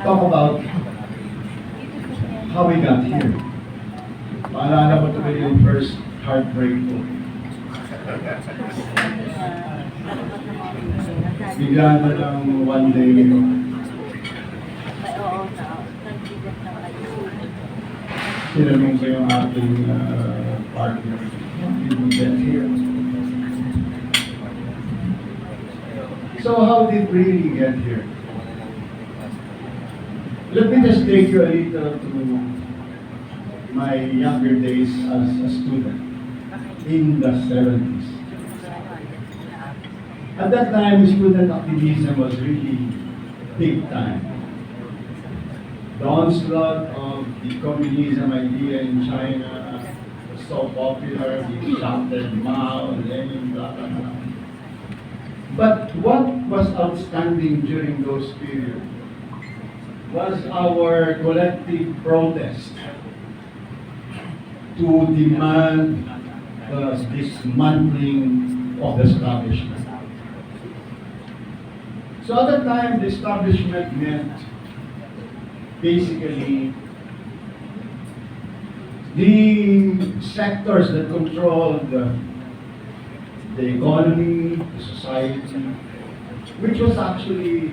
talk about how we got here. Paalala ko tuloy yung first heartbreak ko. Bigla na lang one day, tinanong ko yung ating partner, did we get here? So how did we really get here? Let me just take you a little to my younger days as a student in the 70s. At that time, student activism was really big time. The onslaught of the communism idea in China was so popular, we shouted Mao, Lenin, blah, blah, blah. But what was outstanding during those periods was our collective protest to demand the dismantling of the establishment. So at that time, the establishment meant basically the sectors that controlled the economy, the society, which was actually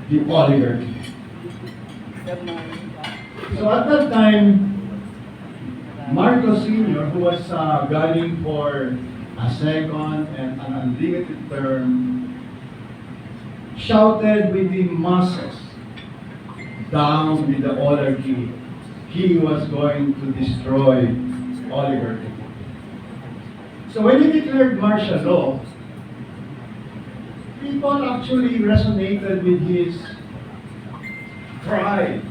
the oligarchy. So at that time, Marcos Sr., who was gunning for a second and an unlimited term, shouted with the masses, down with the oligarchy. He was going to destroy oligarchy. So when he declared martial law, people actually resonated with his cry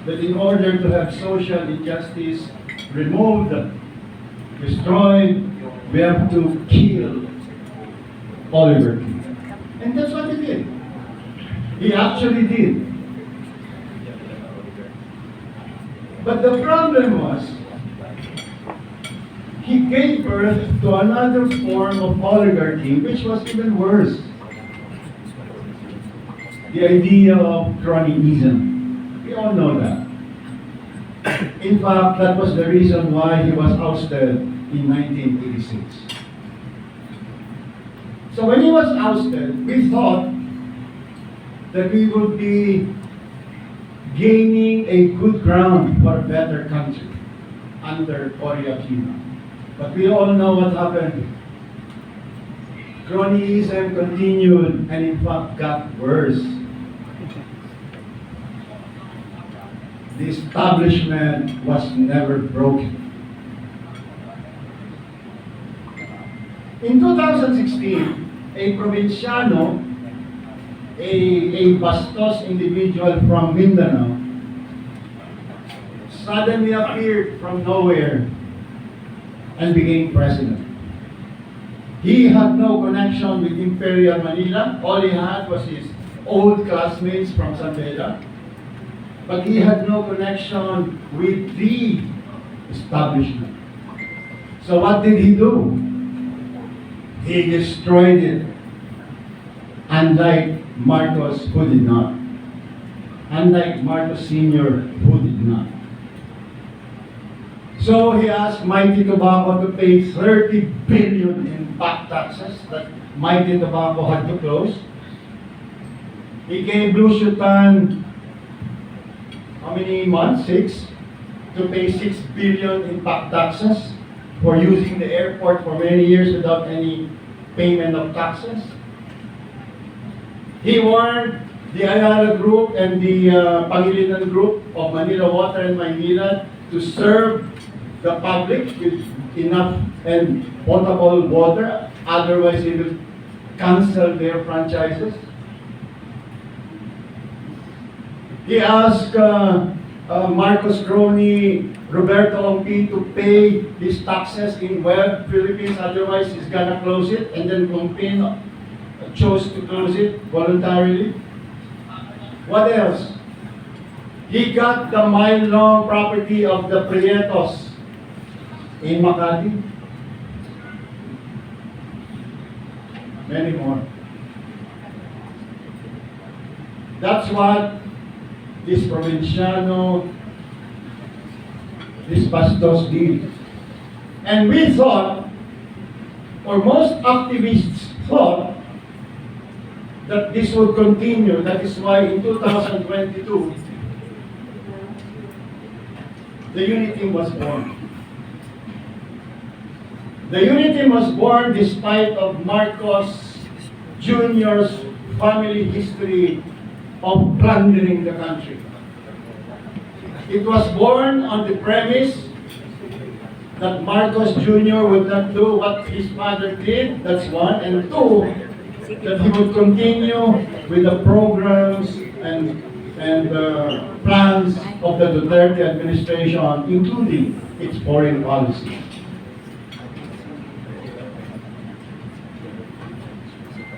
that in order to have social injustice removed, destroyed, we have to kill oligarchy. And that's what he did. He actually did. But the problem was, he gave birth to another form of oligarchy, which was even worse. The idea of cronyism. We all know that. In fact, that was the reason why he was ousted in 1986. So when he was ousted, we thought that we would be gaining a good ground for a better country under Cory Aquino. But we all know what happened. Cronyism continued and in fact got worse. The establishment was never broken. In 2016, a provinciano, a bastos individual from Mindanao, suddenly appeared from nowhere and became president. He had no connection with Imperial Manila. All he had was his old classmates from San Beda. But he had no connection with the establishment. So what did he do? He destroyed it. Unlike Marcos, who did not. Unlike Marcos Sr., who did not. So he asked Mighty Tobacco to pay 30 billion in back taxes that Mighty Tobacco had to close. He gave Blue Shutan, how many months? 6? To pay 6 billion in back taxes for using the airport for many years without any payment of taxes. He warned the Ayala Group and the Pangilinan Group of Manila Water and Maynila to serve the public with enough and potable water, otherwise he will cancel their franchises. He asked Marcos crony Roberto Ongpi to pay his taxes in Web Philippines, otherwise he's gonna close it, and then Ongpi chose to close it voluntarily. What else? He got the mile-long property of the Prietos in Makati. Many more. That's what this Provinciano, this Bastos did. And we thought, or most activists thought, that this would continue. That is why in 2022, the unit team was born. The unit team was born despite of Marcos Jr.'s family history of plundering the country. It was born on the premise that Marcos Jr. would not do what his father did, that's one, and two, that he would continue with the programs and plans of the Duterte administration, including its foreign policy.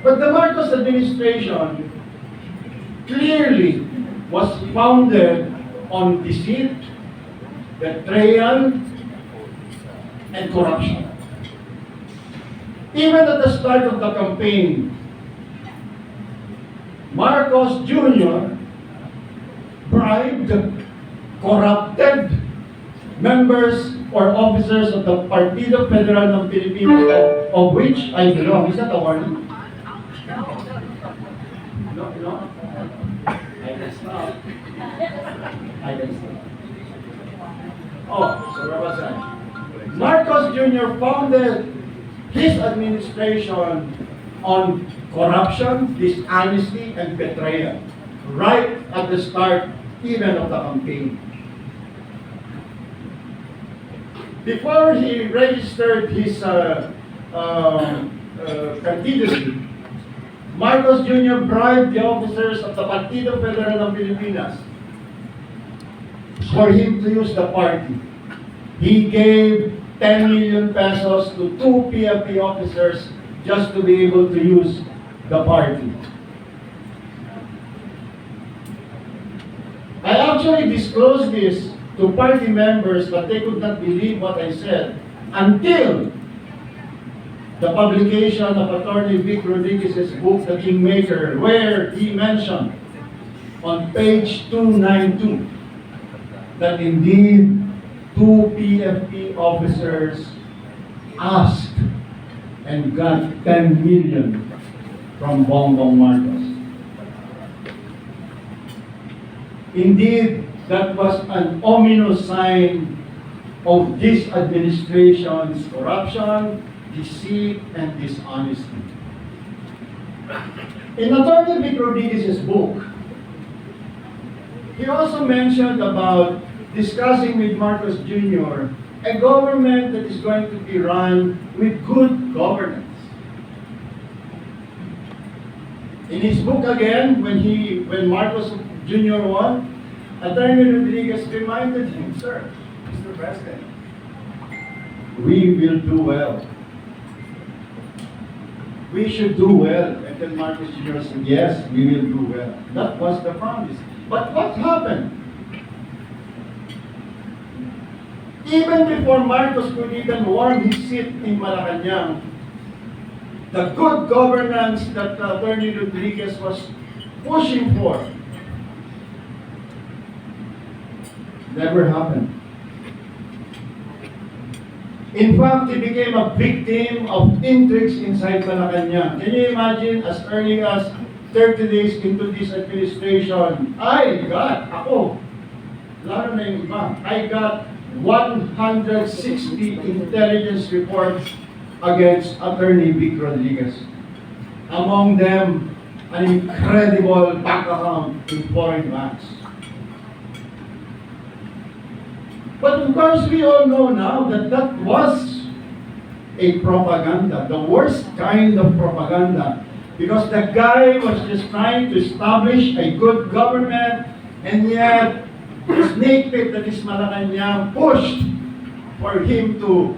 But the Marcos administration clearly was founded on deceit, betrayal, and corruption. Even at the start of the campaign, Marcos Jr. bribed, corrupted members or officers of the Partido Federal ng Pilipinas, of which I belong. Is that a warning? No? I can stop. Oh, so where was I? Marcos Jr. founded his administration on corruption, dishonesty, and betrayal, right at the start even of the campaign. Before he registered his candidacy, Marcos Jr. bribed the officers of the Partido Federal ng Pilipinas for him to use the party. He gave 10 million pesos to 2 PFP officers just to be able to use the party. I actually disclosed this to party members, but they could not believe what I said until the publication of Attorney Vic Rodriguez's book, The Kingmaker, where he mentioned on page 292 that indeed 2 PFP officers asked and got 10 million from Bongbong Marcos. Indeed, that was an ominous sign of this administration's corruption, deceit, and dishonesty. In Attorney Vic Rodriguez's book, he also mentioned about discussing with Marcos Jr. a government that is going to be run with good governance. In his book again, when Marcos Jr. won, Attorney Rodriguez reminded him, "Sir, Mr. President, we will do well. We should do well." And then Marcos Jr. said, "Yes, we will do well." That was the promise. But what happened? Even before Marcos could even warm his seat in Malacanang, the good governance that Attorney Rodriguez was pushing for never happened. In fact, he became a victim of intrigues inside Malacanang. Can you imagine, as early as 30 days into this administration, I got 160 intelligence reports against Attorney Vic Rodriguez. Among them, an incredible bank account in foreign banks. But of course, we all know now that that was a propaganda, the worst kind of propaganda, because the guy was just trying to establish a good government, and yet the snake pit that is Malacanang pushed for him to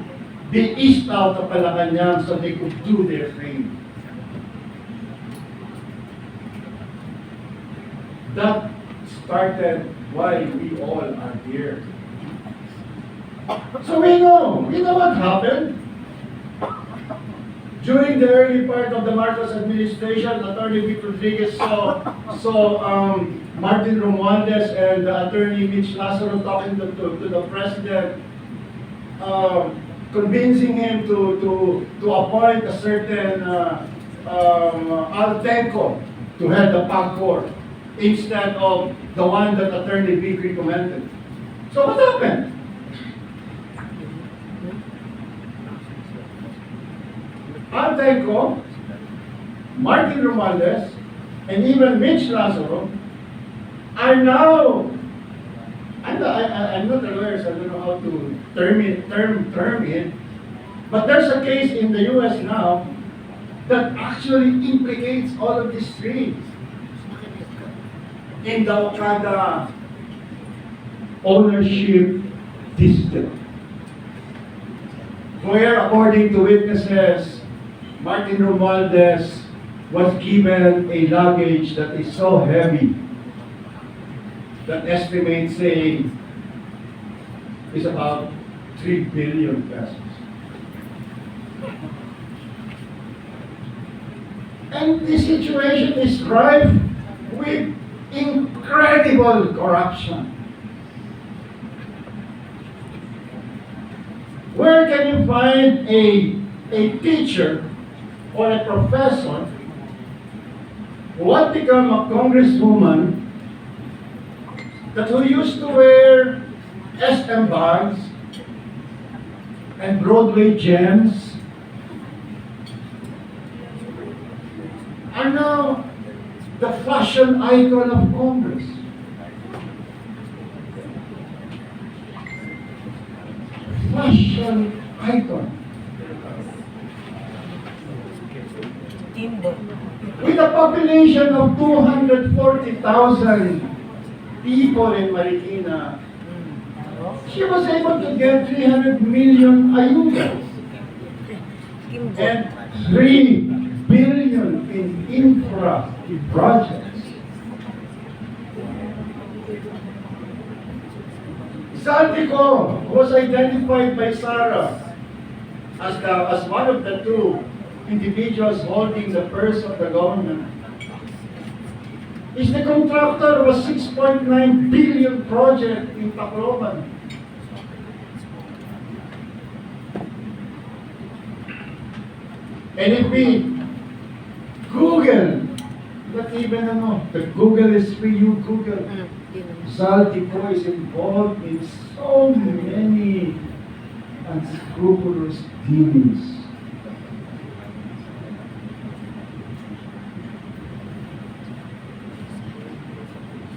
be east out of Malacanang so they could do their thing. That started why we all are here. So we know what happened. During the early part of the Marcos administration, Attorney Vic Rodriguez saw Martin Romualdez and Attorney Mitch Lazaro talking to the president, convincing him to appoint a certain Altenco to head the PAGCOR instead of the one that Attorney Vic recommended. So what happened? Altenco, Martin Romualdez, and even Mitch Lazaro are now, I'm not a lawyer, so I don't know how to term it, but there's a case in the US now that actually implicates all of these three in the Okada ownership dispute, where according to witnesses, Martin Romualdez was given a luggage that is so heavy that estimates saying is about 3 billion pesos. And this situation is rife with incredible corruption. Where can you find a teacher or a professor who had become a congresswoman that who used to wear SM bags and Broadway gems are now the fashion icon of Congress? Fashion icon. With a population of 240,000 people in Marikina, she was able to get 300 million ayudas and 3 billion in infra projects. Saltico was identified by Sarah as one of the two individuals holding the purse of the government. Is the contractor of a 6.9 billion project in Tacloban. And if we Google, not even the Google is free, you Google. Saltico is involved in so many unscrupulous dealings.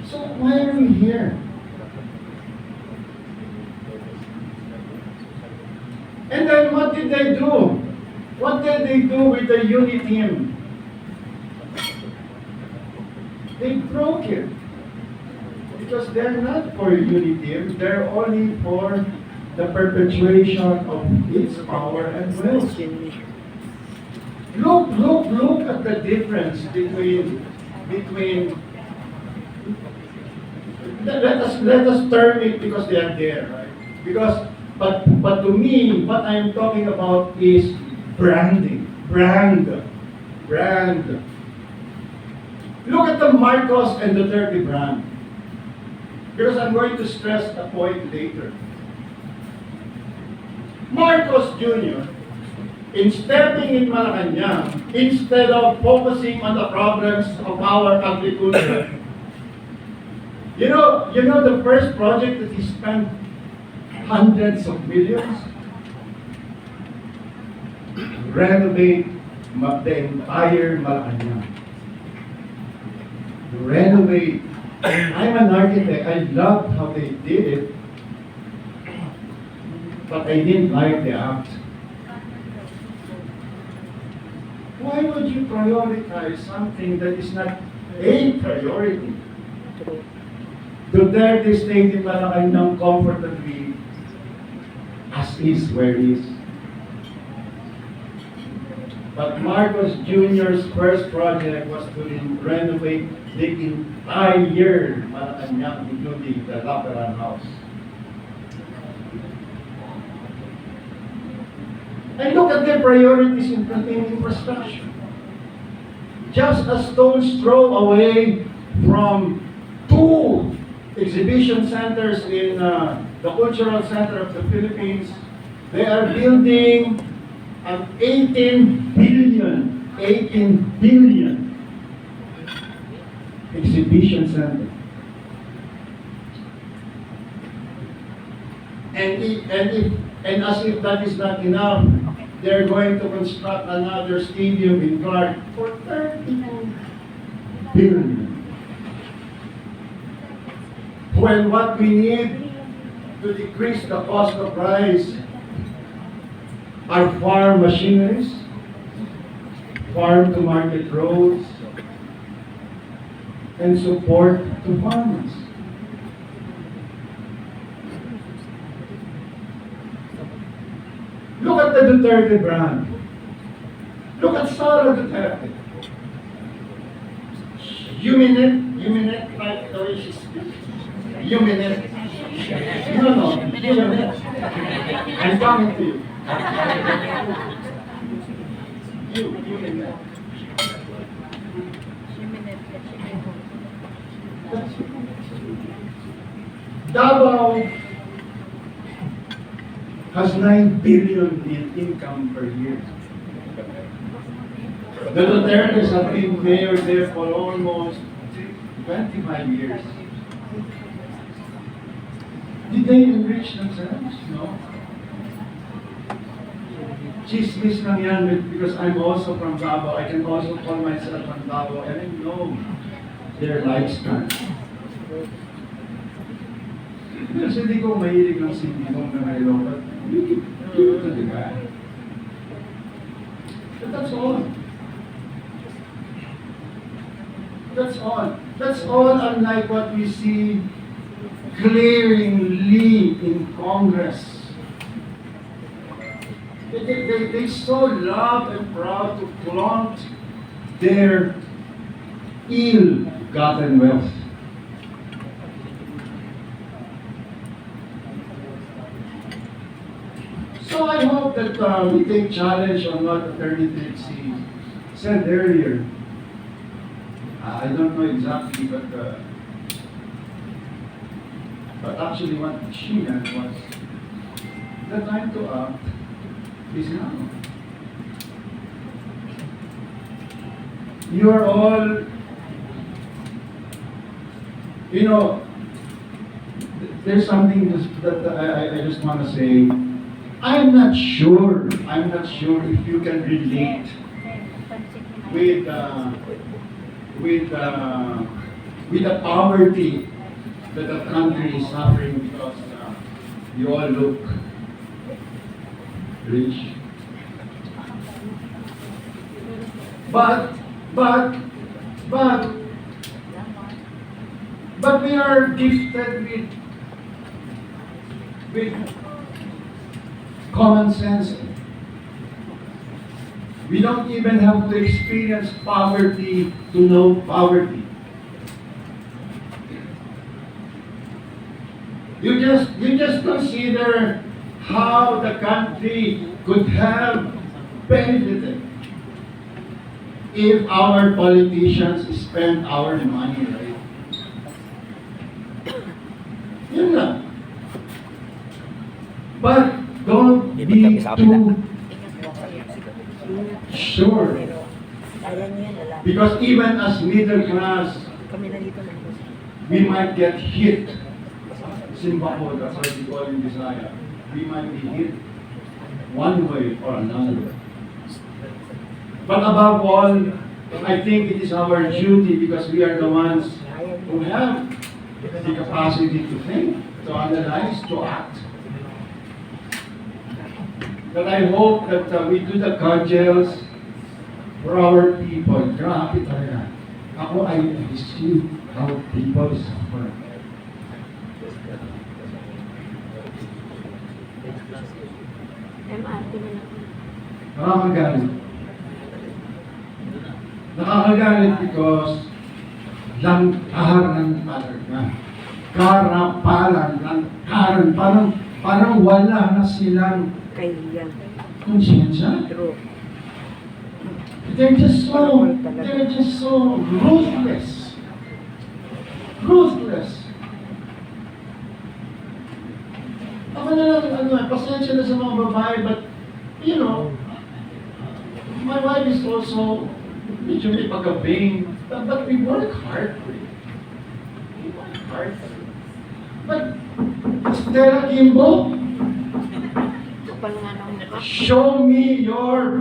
So why are we here? And then what did they do? What did they do with the unit team? They broke it. Because they're not for unit team, they're only for the perpetuation of its power and wealth. Look at the difference between let us term it because they are there, right? But to me, what I'm talking about is branding. Brand. Look at the Marcos and Duterte brand. Because I'm going to stress a point later. Marcos Jr., in stepping in Malacanang, instead of focusing on the problems of our agriculture, you know the first project that he spent hundreds of millions? Renovate the entire Malacanang. Renovate. I'm an architect. I loved how they did it, but I didn't like the act. Why would you prioritize something that is not a priority? Duterte stayed in Malacanang comfortably, as is where is. But Marcos Jr.'s first project was to renovate the entire Malacanang, including the Laperan House. And look at their priorities in infrastructure. Just a stone's throw away from 2 exhibition centers in the cultural center of the Philippines, they are building an 18 billion exhibition center. And as if that is not enough, they're going to construct another stadium in Clark for 32 billion. When what we need to decrease the cost of rice are farm machineries, farm to market roads, and support to farmers. Look at the Duterte brand. Look at Sara Duterte. Huminate, like the way she speaks. Huminate. No, huminate. I'm coming to you. Huminate. Davao has 9 billion in income per year. The Dutertes have been mayor there for almost 25 years. Did they enrich themselves? No. Chismis lang yan because I'm also from Davao. I can also call myself from Davao and I know their lifestyle. Kasi hindi ko mahilig ng sindikong na ngayon, but you give it to the guy. But that's all. That's all. That's all unlike what we see glaringly in Congress. They so love and proud to flaunt their ill-gotten wealth. So I hope that we take challenge on what Attorney Trixie said earlier. I don't know exactly, but actually what she meant was the time to act is now. You are all, you know, there's something that I just want to say. I'm not sure if you can relate with the poverty that the country is suffering because you all look rich. But we are gifted with common sense. We don't even have to experience poverty to know poverty. You just consider how the country could have benefited if our politicians spend our money right. Yun lang. But don't be too sure. Because even as middle class, we might get hit. Simbaho, that's what we call in Bisaya. We might be hit one way or another. But above all, I think it is our duty because we are the ones who have the capacity to think, to analyze, to act. But I hope that we do the cudgels for our people. Grabe talaga. Ako I see how people suffer. Nakakagalit. Nakakagalit because langkaran talaga. Karapalan, langkaran. Parang wala na silang konsensya. True. They're just so ruthless. Ruthless. Ako na lang, pasensya na sa mga babae, but, you know, my wife is also, medyo may pagkabing, but we work hard. We work hard. But, Stella Kimbo, Kapal nga ng mukha. show me your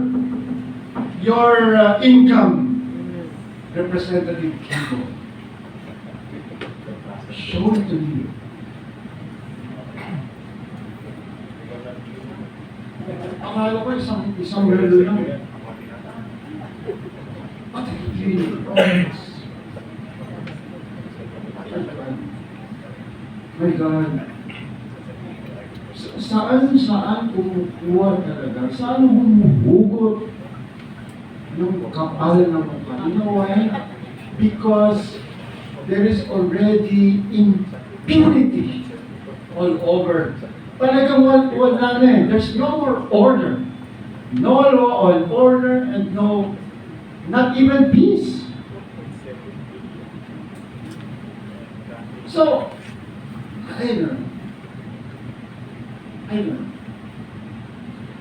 income, Representative Kimbo. Show it to me. Akala ko isang melo lang. But really, my God. Saan kumukuha talaga? Saan humuhugot yung kapal ng mukha? You know why? Because there is already impunity all over. Talagang wala na eh. There's no more order. No law and order and no, not even peace. So, I don't know.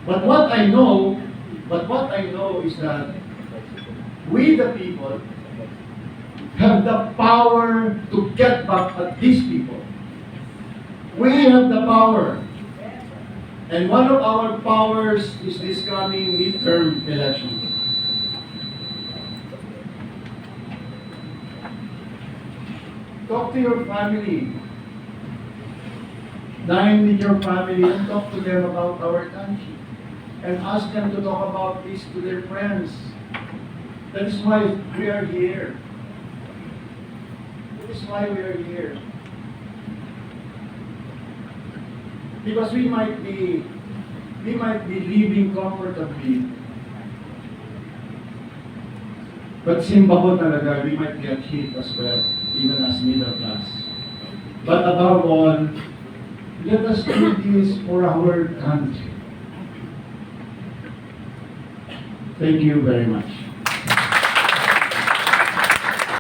But what I know is that we the people have the power to get back at these people. We have the power. And one of our powers is this coming midterm elections. Talk to your family. Dine with your family and talk to them about our country. And ask them to talk about this to their friends. That is why we are here. That is why we are here. Because we might be living comfortably. But simbaho talaga, we might get hit as well, even as middle class. But above all, let us do this for our country. Thank you very much.